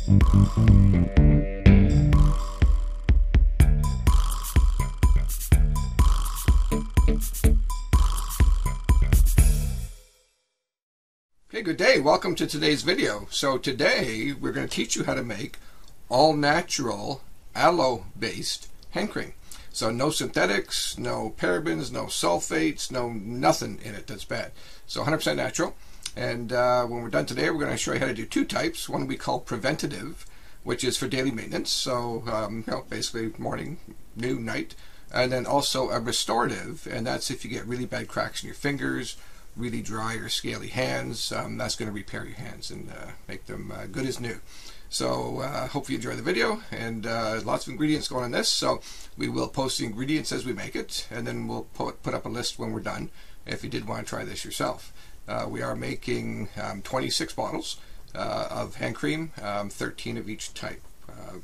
Hey, good day. Welcome to today's video. So today we're going to teach you how to make all-natural aloe-based hand cream. So no synthetics, no parabens, no sulfates, nothing in it that's bad. So 100% natural. And when we're done today, we're going to show you how to do two types. One we call preventative, which is for daily maintenance. So basically morning, noon, night. And then also a restorative, and that's if you get really bad cracks in your fingers, really dry or scaly hands. That's going to repair your hands and make them good as new. So hopefully you enjoy the video, and lots of ingredients going in this. So we will post the ingredients as we make it, and then we'll put up a list when we're done if you did want to try this yourself. We are making 26 bottles of hand cream, 13 of each type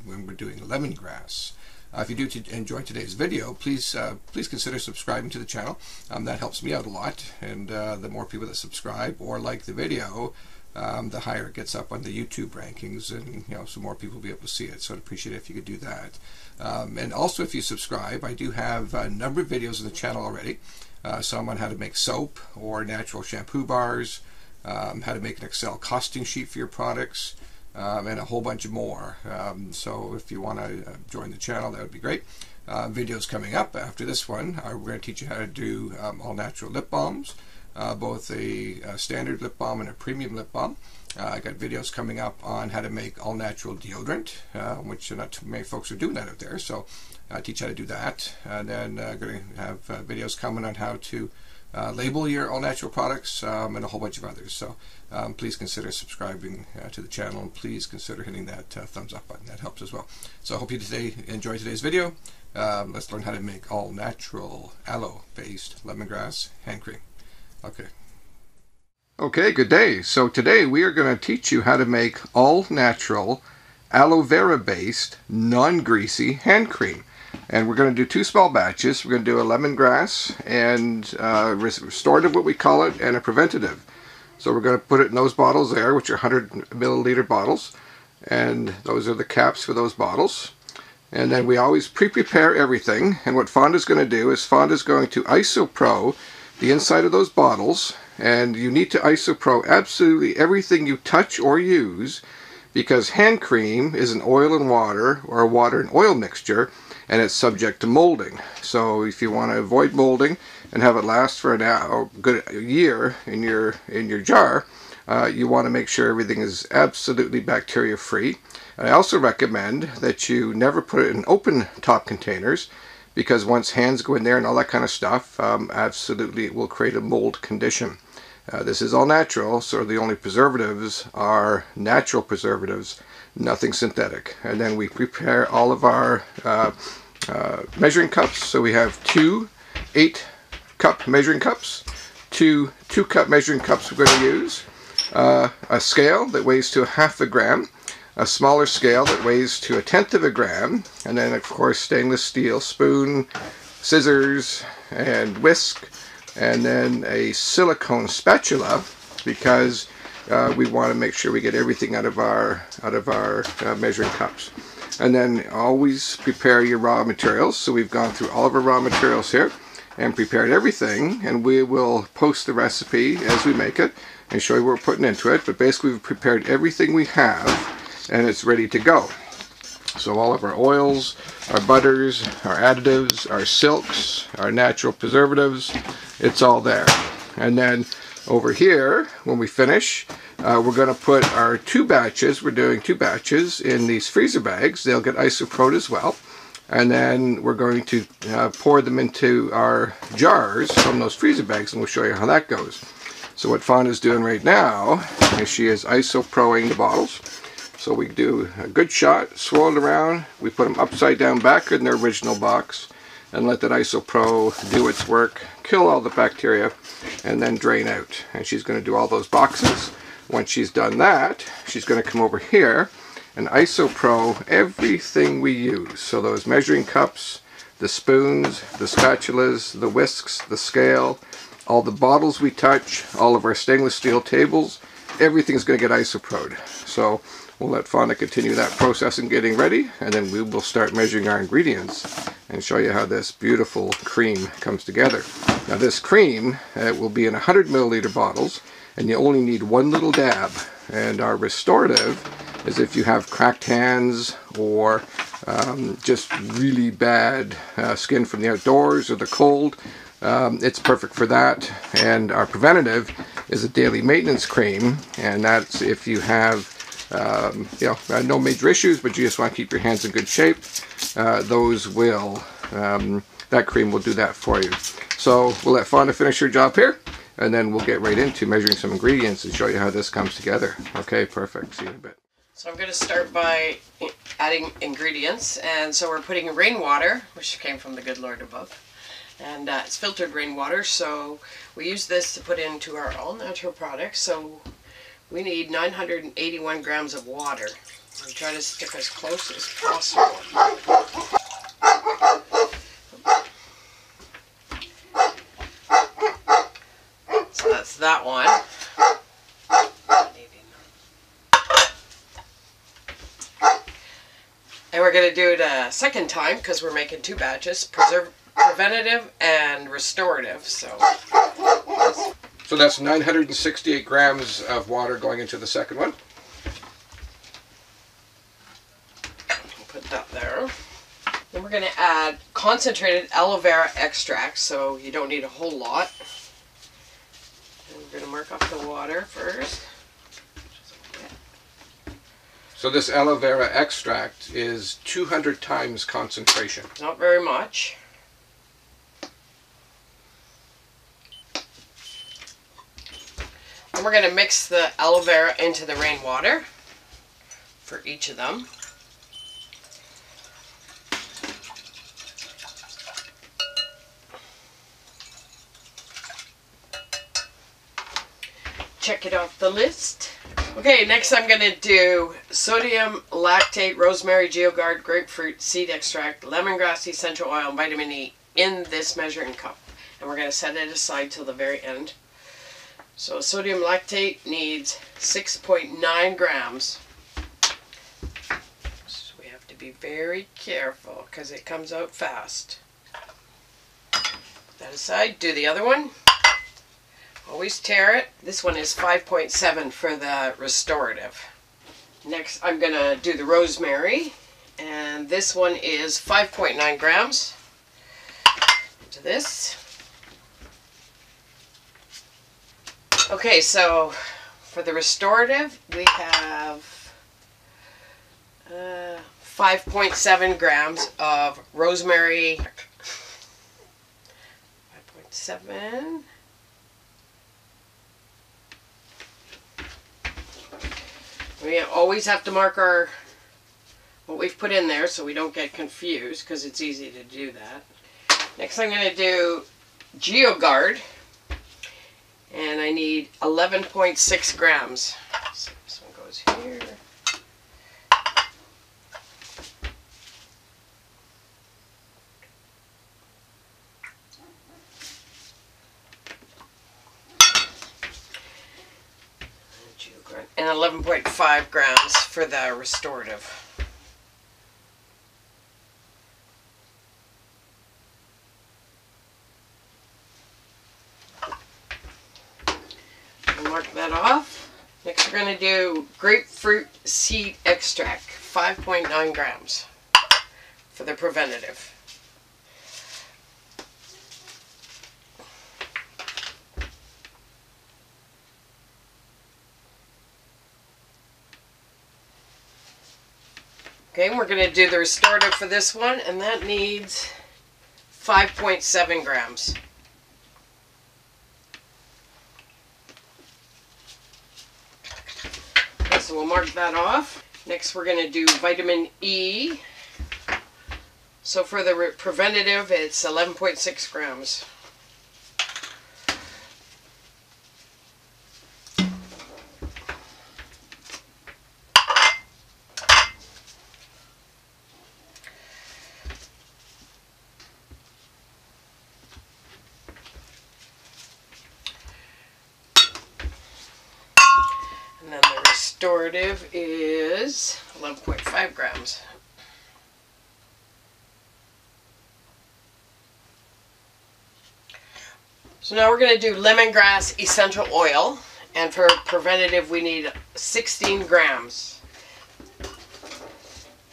when we're doing lemongrass. If you do enjoy today's video, please consider subscribing to the channel. That helps me out a lot, and the more people that subscribe or like the video, the higher it gets up on the YouTube rankings, and so more people will be able to see it. So I'd appreciate it if you could do that. And also, if you subscribe, I do have a number of videos on the channel already. Some on how to make soap or natural shampoo bars, how to make an Excel costing sheet for your products, and a whole bunch more. So if you want to join the channel, that would be great. Videos coming up after this one, we're going to teach you how to do all-natural lip balms, both a standard lip balm and a premium lip balm. I got videos coming up on how to make all-natural deodorant, which not too many folks are doing that out there. So I teach how to do that. And then going to have videos coming on how to label your all-natural products, and a whole bunch of others. So please consider subscribing to the channel, and please consider hitting that thumbs up button. That helps as well. So I hope you enjoy today's video. Let's learn how to make all-natural aloe-based lemongrass hand cream. Okay, good day. So today we are going to teach you how to make all-natural aloe-vera based non-greasy hand cream. And we're going to do two small batches. We're going to do a lemongrass and restorative, what we call it, and a preventative. So we're going to put it in those bottles there, which are 100 milliliter bottles. And those are the caps for those bottles. And then we always pre-prepare everything. And what Fonda's going to do is Fonda's going to isopro the inside of those bottles. And you need to isopro absolutely everything you touch or use, because hand cream is an oil and water, or a water and oil mixture, and it's subject to molding. So if you want to avoid molding and have it last for a good year in your jar, you want to make sure everything is absolutely bacteria free. And I also recommend that you never put it in open top containers, because once hands go in there and all that kind of stuff, absolutely it will create a mold condition. This is all natural, so the only preservatives are natural preservatives, nothing synthetic. And then we prepare all of our measuring cups. So we have two 8-cup measuring cups, two 2-cup measuring cups we're going to use, a scale that weighs to 1/2 gram, a smaller scale that weighs to 1/10 gram, and then of course stainless steel spoon, scissors, and whisk, and then a silicone spatula, because we want to make sure we get everything out of our measuring cups. And then always prepare your raw materials. So we've gone through all of our raw materials here and prepared everything, and we will post the recipe as we make it and show you what we're putting into it. But basically we've prepared everything we have, and it's ready to go. So all of our oils, our butters, our additives, our silks, our natural preservatives, it's all there. And then over here, when we finish, we're going to put our 2 batches, we're doing 2 batches in these freezer bags. They'll get isoproed as well. And then we're going to pour them into our jars from those freezer bags, and we'll show you how that goes. So what Fonda's doing right now is she is isoproing the bottles. So we do a good shot, swirl it around, we put them upside down back in their original box, and let that isopro do its work, kill all the bacteria, and then drain out. And she's going to do all those boxes. Once she's done that, she's going to come over here and isopro everything we use. So those measuring cups, the spoons, the spatulas, the whisks, the scale, all the bottles we touch, all of our stainless steel tables, everything's going to get isoproed. So We'll let Fauna continue that process and getting ready, and then we will start measuring our ingredients and show you how this beautiful cream comes together. Now this cream will be in 100 milliliter bottles, and you only need one little dab. And our restorative is if you have cracked hands or just really bad skin from the outdoors or the cold, it's perfect for that. And our preventative is a daily maintenance cream, and that's if you have no major issues, but you just want to keep your hands in good shape. That cream will do that for you. So we'll let Fauna finish her job here, and then we'll get right into measuring some ingredients and show you how this comes together. Okay, perfect. See you in a bit. So I'm going to start by adding ingredients, and so we're putting rainwater, which came from the good Lord above, and it's filtered rainwater, so we use this to put into our all-natural products. So we need 981 grams of water. I'll try to stick as close as possible. So that's that one. And we're going to do it a second time because we're making two batches, preventative and restorative. So that's 968 grams of water going into the second one. We'll put that there. Then we're going to add concentrated aloe-vera extract, so you don't need a whole lot. And we're going to mark off the water first. So this aloe vera extract is 200 times concentration. Not very much. And we're going to mix the aloe vera into the rainwater for each of them. Check it off the list. Okay, next I'm going to do sodium lactate, rosemary, geogard, grapefruit, seed extract, lemongrass essential oil, and vitamin E in this measuring cup. And we're going to set it aside till the very end. So sodium lactate needs 6.9 grams. So we have to be very careful because it comes out fast. Put that aside. Do the other one. Always tear it. This one is 5.7 for the restorative. Next I'm going to do the rosemary, and this one is 5.9 grams. Into this. Okay, so for the restorative we have 5.7 grams of rosemary. 5.7. We always have to mark what we've put in there so we don't get confused, because it's easy to do that. Next I'm going to do geogard, and I need 11.6 grams. So this one goes here. And 11.5 grams for the restorative. We'll mark that off. Next we're going to do grapefruit seed extract, 5.9 grams for the preventative. Okay, we're going to do the restorative for this one, and that needs 5.7 grams. Okay, so we'll mark that off. Next we're going to do vitamin E. So for the preventative, it's 11.6 grams. And then the restorative is 11.5 grams. So now we're going to do lemongrass essential oil, and for preventative we need 16 grams.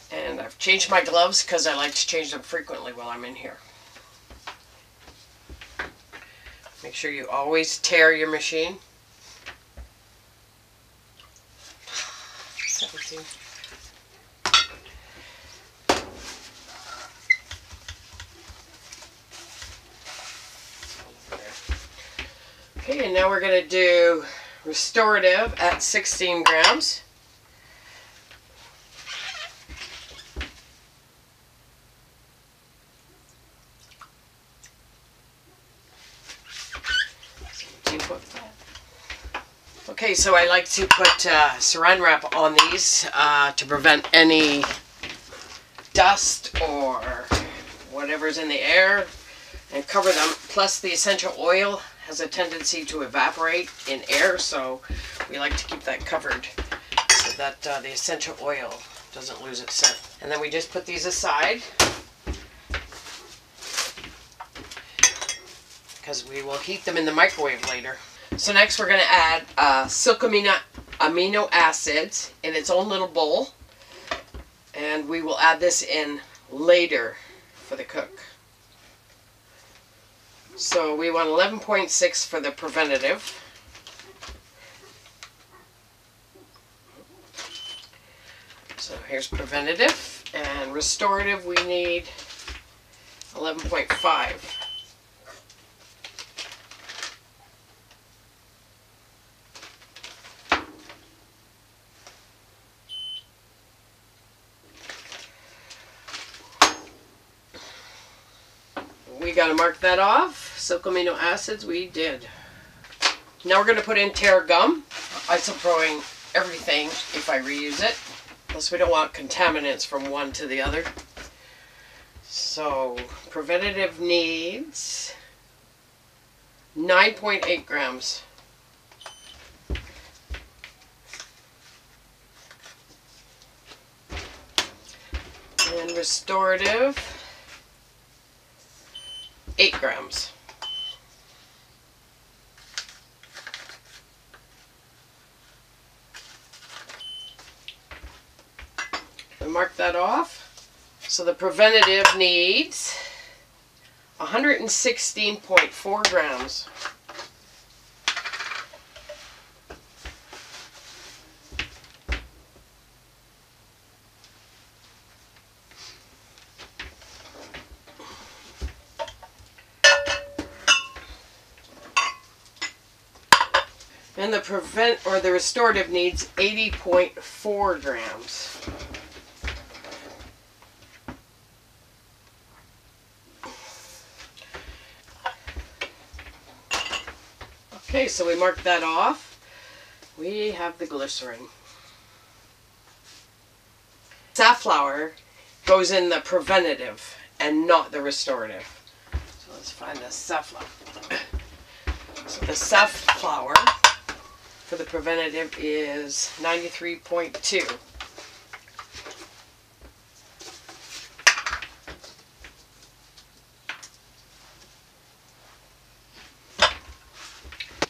And I've changed my gloves because I like to change them frequently while I'm in here. Make sure you always tare your machine. 17. Okay, and now we're going to do restorative at 16 grams. Okay, so I like to put saran wrap on these to prevent any dust or whatever's in the air, and cover them. Plus the essential oil has a tendency to evaporate in air, so we like to keep that covered so that the essential oil doesn't lose its scent. And then we just put these aside because we will heat them in the microwave later. So next we're going to add amino acids in its own little bowl, and we will add this in later for the cook. So we want 11.6 for the preventative. So here's preventative, and restorative we need 11.5. We got to mark that off. Silk amino acids, we did. Now we're going to put in tear gum. Isoproing everything if I reuse it. Plus we don't want contaminants from one to the other. So preventative needs 9.8 grams. And restorative 8 grams. And mark that off. So the preventative needs 116.4 grams. And the restorative needs 80.4 grams. Okay, so we mark that off. We have the glycerin. Safflower goes in the preventative and not the restorative. So let's find the safflower. So the safflower for the preventative is 93.2.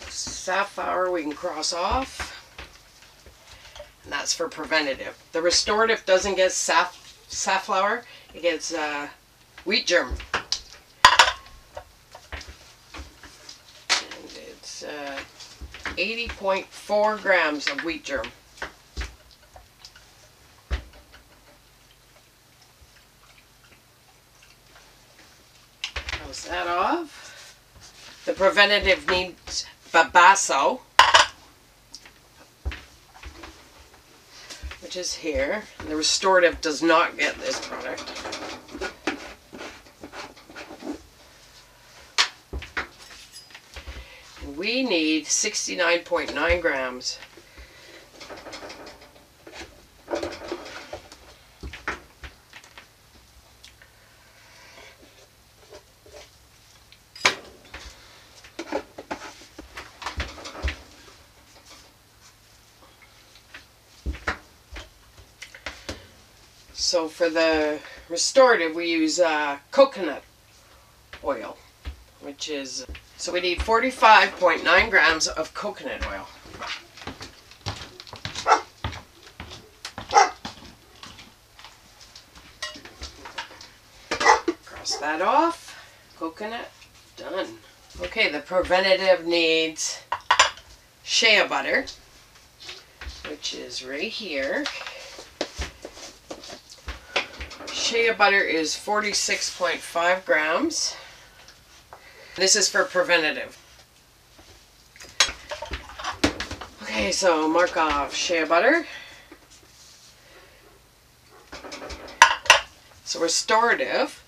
Safflower we can cross off, and that's for preventative. The restorative doesn't get safflower, it gets wheat germ. And it's 80.4 grams of wheat germ. Close that off. The preventative needs babaso, which is here. And the restorative does not get this product. And we need 69.9 grams. So for the restorative, we use coconut oil, which is, so we need 45.9 grams of coconut oil. Cross that off. Coconut, done. Okay, the preventative needs shea butter, which is right here. Shea butter is 46.5 grams. This is for preventative. Okay, so mark off shea butter. So restorative,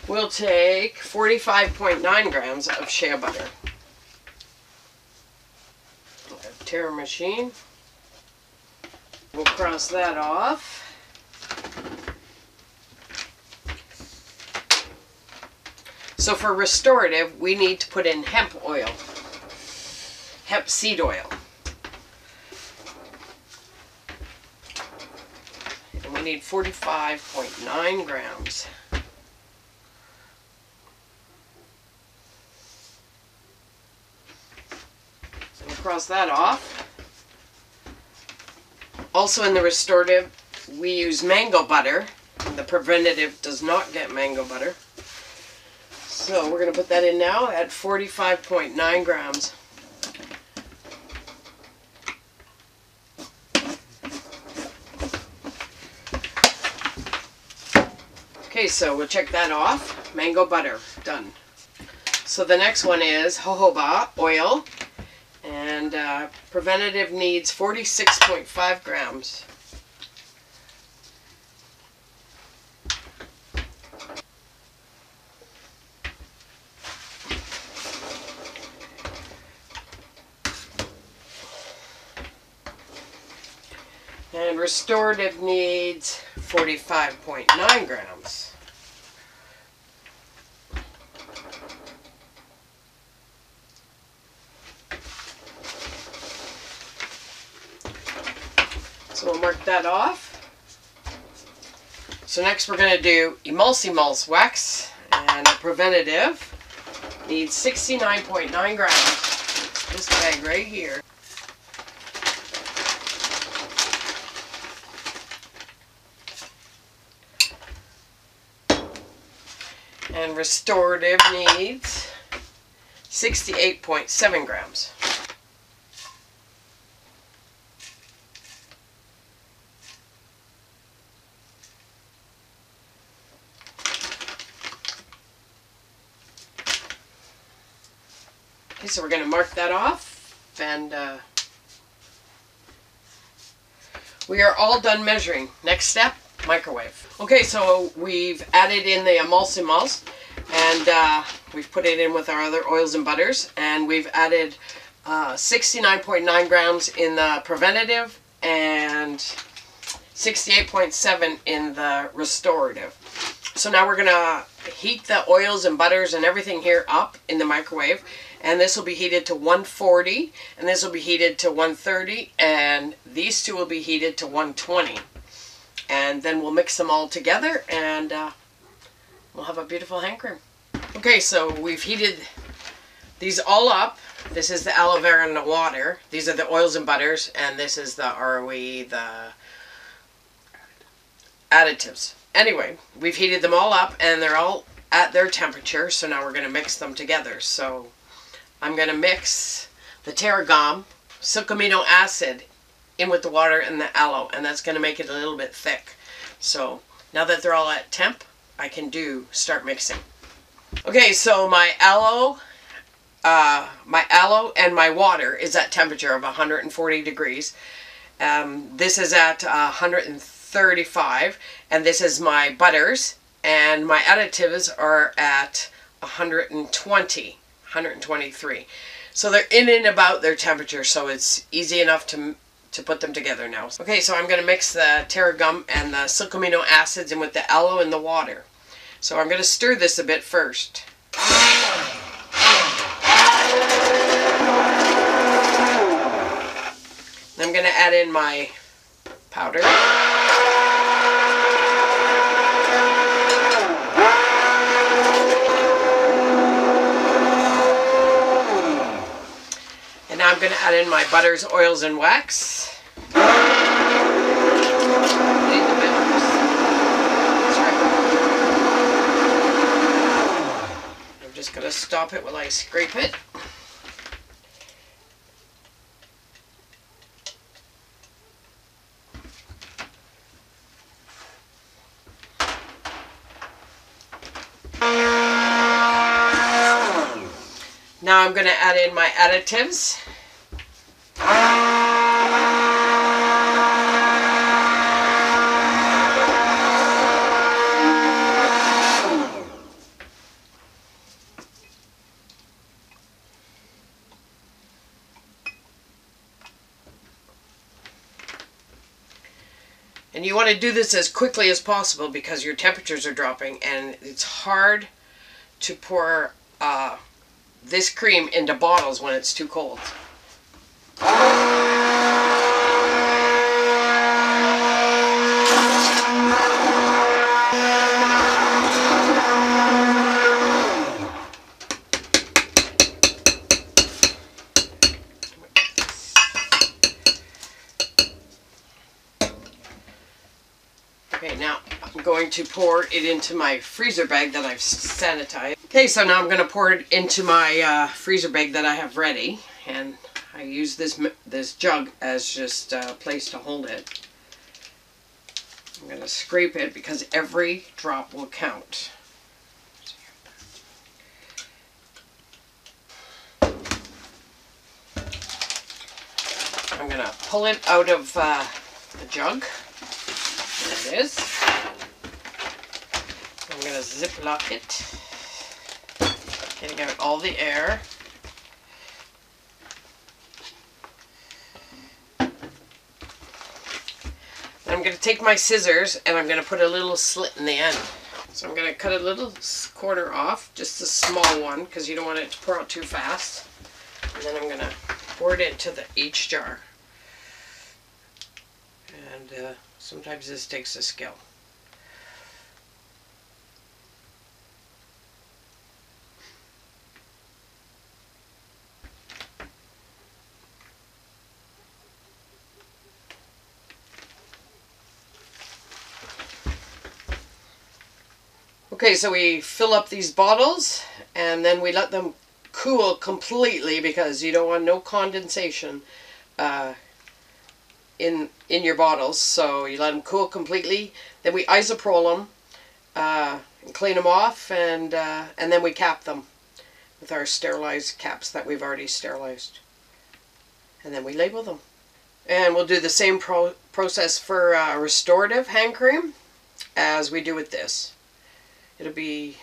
we'll take 45.9 grams of shea butter. Tear machine. We'll cross that off. So for restorative, we need to put in hemp oil, hemp seed oil. And we need 45.9 grams. So we'll cross that off. Also in the restorative, we use mango butter. The preventative does not get mango butter. So we're going to put that in now at 45.9 grams. Okay, so we'll check that off. Mango butter, done. So the next one is jojoba oil, and preventative needs 46.5 grams. And restorative needs 45.9 grams. So we'll mark that off. So next we're going to do emulsi-mulse wax, and the preventative needs 69.9 grams. This bag right here. And restorative needs 68.7 grams. Okay, so we're going to mark that off, and we are all done measuring. Next step, microwave. Okay, so we've added in the emulsi-mulse, and we've put it in with our other oils and butters, and we've added 69.9 grams in the preventative and 68.7 in the restorative. So now we're going to heat the oils and butters and everything here up in the microwave, and this will be heated to 140, and this will be heated to 130, and these two will be heated to 120. And then we'll mix them all together, and we'll have a beautiful hand cream. Okay, so we've heated these all up. This is the aloe vera and the water. These are the oils and butters, and this is the ROE, the additives. Anyway, we've heated them all up, and they're all at their temperature, so now we're going to mix them together. So I'm going to mix the tarragon, silk amino acid, in with the water and the aloe, and that's going to make it a little bit thick. So now that they're all at temp, I can start mixing. Okay, so my aloe and my water is at temperature of 140 degrees. This is at 135, and this is my butters, and my additives are at 123. So they're in and about their temperature, so it's easy enough to put them together now. Okay, so I'm going to mix the tarragon and the silk amino acids in with the aloe and the water. So I'm going to stir this a bit first. I'm going to add in my powder. going to add in my butters, oils, and wax. I'm just going to stop it while I scrape it. Now I'm going to add in my additives. And you want to do this as quickly as possible because your temperatures are dropping and it's hard to pour this cream into bottles when it's too cold. Okay, now I'm going to pour it into my freezer bag that I've sanitized. Okay, so now I'm going to pour it into my freezer bag that I have ready, and I use this jug as just a place to hold it. I'm going to scrape it because every drop will count. I'm going to pull it out of the jug. There it is. I'm going to ziplock it, getting out all the air. Then I'm going to take my scissors and I'm going to put a little slit in the end. So I'm going to cut a little corner off, just a small one, because you don't want it to pour out too fast. And then I'm going to pour it into each jar. And sometimes this takes a skill. Okay, so we fill up these bottles and then we let them cool completely because you don't want no condensation in your bottles. So you let them cool completely. Then we isopropyl them and clean them off, and then we cap them with our sterilized caps that we've already sterilized. And then we label them. And we'll do the same process for restorative hand cream as we do with this. It'll be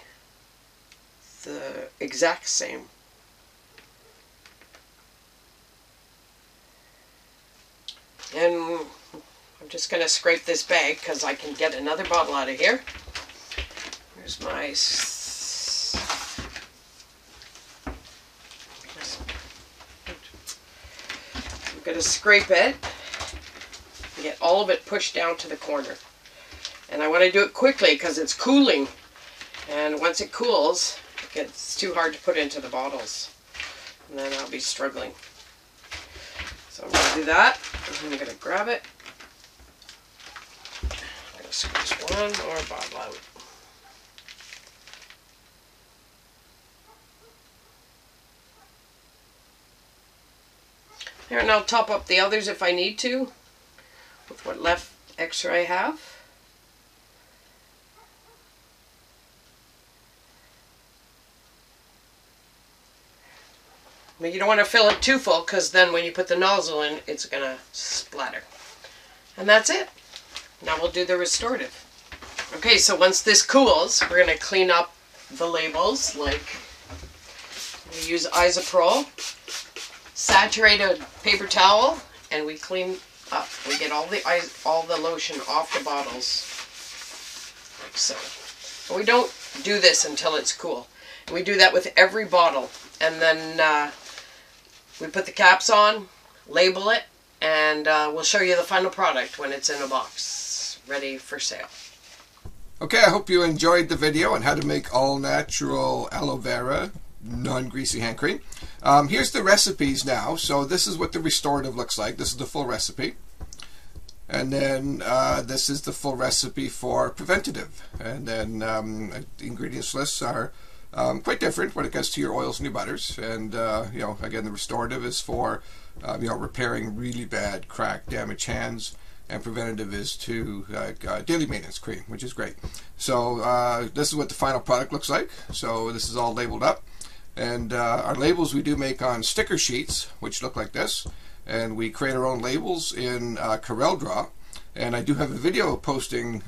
the exact same. And I'm just going to scrape this bag because I can get another bottle out of here. Here's my... I'm going to scrape it and get all of it pushed down to the corner. And I want to do it quickly because it's cooling. And once it cools, it gets too hard to put into the bottles. And then I'll be struggling. So I'm going to do that. And I'm going to grab it. I'm going to squeeze one more bottle out. There, and I'll top up the others if I need to with what left extra I have. But you don't want to fill it too full because then when you put the nozzle in, it's going to splatter. And that's it. Now we'll do the restorative. Okay, so once this cools, we're going to clean up the labels. Like, we use isopropyl, saturated paper towel, and we clean up. We get all the lotion off the bottles, like so. But we don't do this until it's cool. And we do that with every bottle. And then we put the caps on, label it, and we'll show you the final product when it's in a box, ready for sale. Okay, I hope you enjoyed the video on how to make all-natural aloe vera Non-Greasy Hand Cream. Here's the recipes now. So this is what the restorative looks like. This is the full recipe. And then this is the full recipe for preventative. And then the ingredients lists are quite different when it comes to your oils and your butters. And you know, again, the restorative is for you know, repairing really bad, cracked, damaged hands, and preventative is to daily maintenance cream, which is great. So this is what the final product looks like. So this is all labeled up, and our labels we do make on sticker sheets, which look like this. And we create our own labels in CorelDRAW. And I do have a video posting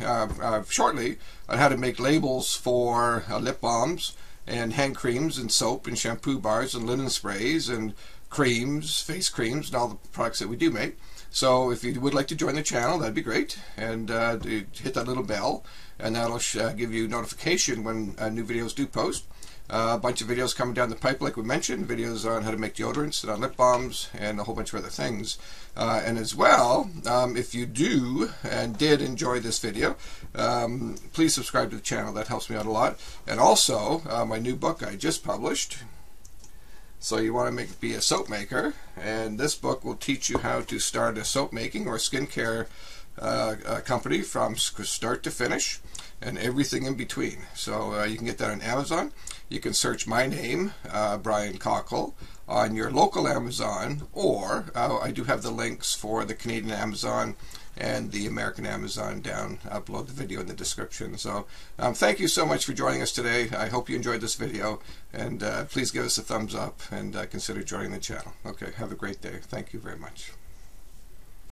shortly on how to make labels for lip balms and hand creams and soap and shampoo bars and linen sprays and creams, face creams, and all the products that we do make. So if you would like to join the channel, that'd be great. And hit that little bell, and that'll give you notification when new videos do post. A bunch of videos coming down the pipe, like we mentioned, videos on how to make deodorants and on lip balms and a whole bunch of other things. And as well, if you do and did enjoy this video, please subscribe to the channel. That helps me out a lot. And also, my new book I just published. So you want to be a soap maker, and this book will teach you how to start a soap making or skincare company from start to finish, and everything in between. So you can get that on Amazon. You can search my name, Brian Cockell, on your local Amazon, or I do have the links for the Canadian Amazon and the American Amazon down below the video in the description. So thank you so much for joining us today. I hope you enjoyed this video, and please give us a thumbs up and consider joining the channel. Okay, have a great day. Thank you very much.